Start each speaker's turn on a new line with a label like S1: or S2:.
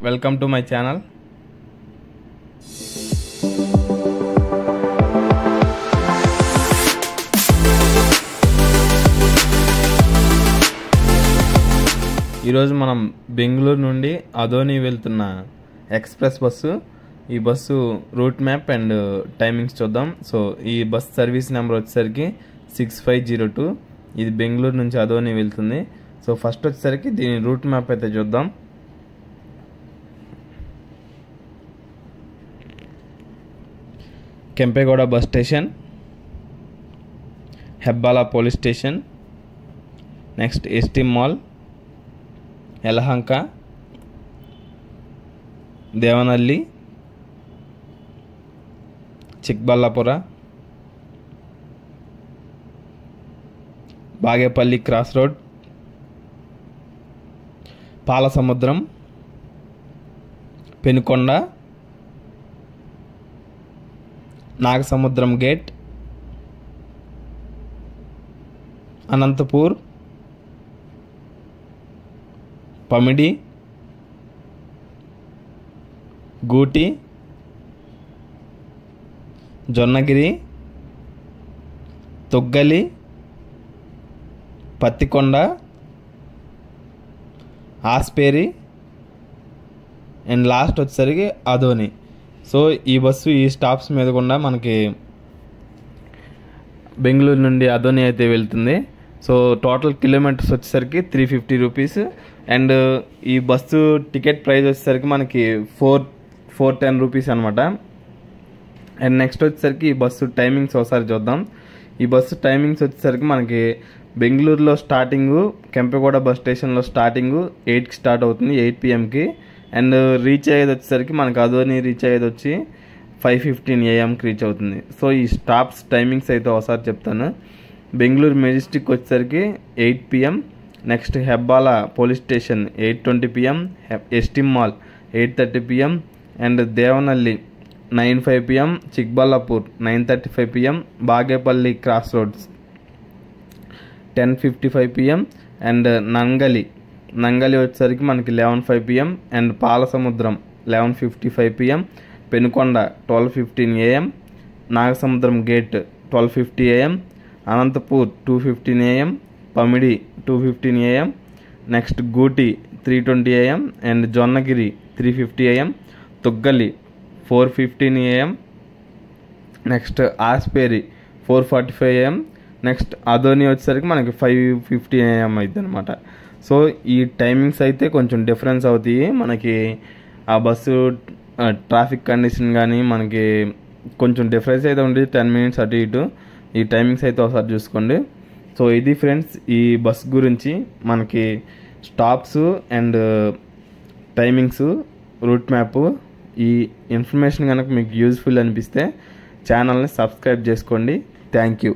S1: Welcome to my channel. ఈరోజు మనం బెంగళూరు నుండి అదోని వెళ్తున్న ఎక్స్ప్రెస్ బస్సు. ఈ bus route map and timings చూద్దాం. సో ఈ బస్ సర్వీస్ నెంబర్ వచ్చేసరికి 6502. ఇది బెంగళూరు నుంచి అదోని వెళ్తుంది. సో ఫస్ట్ వచ్చేసరికి దీని రూట్ మ్యాప్ అయితే చూద్దాం. Kempegowda bus station, Hebbal police station, next Esteem mall, Yelahanka, Devanahalli, Chikballapur, Bagepalli cross road, Palasamudram, Penukonda, Nagasamudram gate, Anantapur, Pamidi, Gooty, Jonnagiri, Tuggali, Pattikonda, Aspari and last వచ్చేసరికి అదోని. సో ఈ బస్సు ఈ స్టాప్స్ మీద కూడా మనకి బెంగళూరు నుండి అదోని అయితే వెళ్తుంది. సో టోటల్ కిలోమీటర్స్ వచ్చేసరికి 350 రూపీస్. అండ్ ఈ బస్సు టికెట్ ప్రైస్ వచ్చేసరికి మనకి 410 రూపీస్ అనమాట. అండ్ నెక్స్ట్ వచ్చేసరికి ఈ బస్సు టైమింగ్స్ ఒకసారి చూద్దాం. ఈ బస్సు టైమింగ్స్ వచ్చేసరికి మనకి బెంగళూరులో స్టార్టింగు, కెంపెగౌడ బస్ స్టేషన్లో స్టార్టింగు 8కి స్టార్ట్ అవుతుంది, 8 PM. అండ్ రీచ్ అయ్యేది వచ్చేసరికి మనకి అదోని రీచ్ అయ్యేది వచ్చి 5:15 AM రీచ్ అవుతుంది. సో ఈ స్టాప్స్ టైమింగ్స్ అయితే ఒకసారి చెప్తాను. బెంగళూరు మెజెస్టిక్ వచ్చేసరికి 8 PM, next Hebbal police station 8:20 PM, Esteem mall 8:30 PM, and Devanahalli 9:05 PM, Chikballapur 9:35 PM, Bagepalli cross roads 10:55 PM, and Nangali వచ్చేసరికి మనకి 11:05 PM, and Palasamudram 11:55 PM, Penukonda 12:15 AM, Nagasamudram gate 12:50 AM, Anantapur 2:15 AM, Pamidi 2:15 AM, next Gooty 3:20 AM, and Jonnagiri 3:50 AM, Tuggali 4:15 AM, next Aspari 4:45 AM, next Adoni వచ్చేసరికి మనకి 5:15 AM అవుతుంది అనమాట. So ఈ timings అయితే కొంచెం difference అవుతాయి మనకి. ఆ బస్సు ట్రాఫిక్ కండిషన్ కానీ మనకి కొంచెం డిఫరెన్స్ అయితే ఉంటుంది, 10 minutes అటు ఇటు. ఈ టైమింగ్స్ అయితే ఒకసారి చూసుకోండి. సో ఇది ఫ్రెండ్స్ ఈ బస్ గురించి మనకి stops and timings, route map. ఈ ఇన్ఫర్మేషన్ కనుక మీకు యూజ్ఫుల్ అనిపిస్తే ఛానల్ని సబ్స్క్రైబ్ చేసుకోండి. Thank you.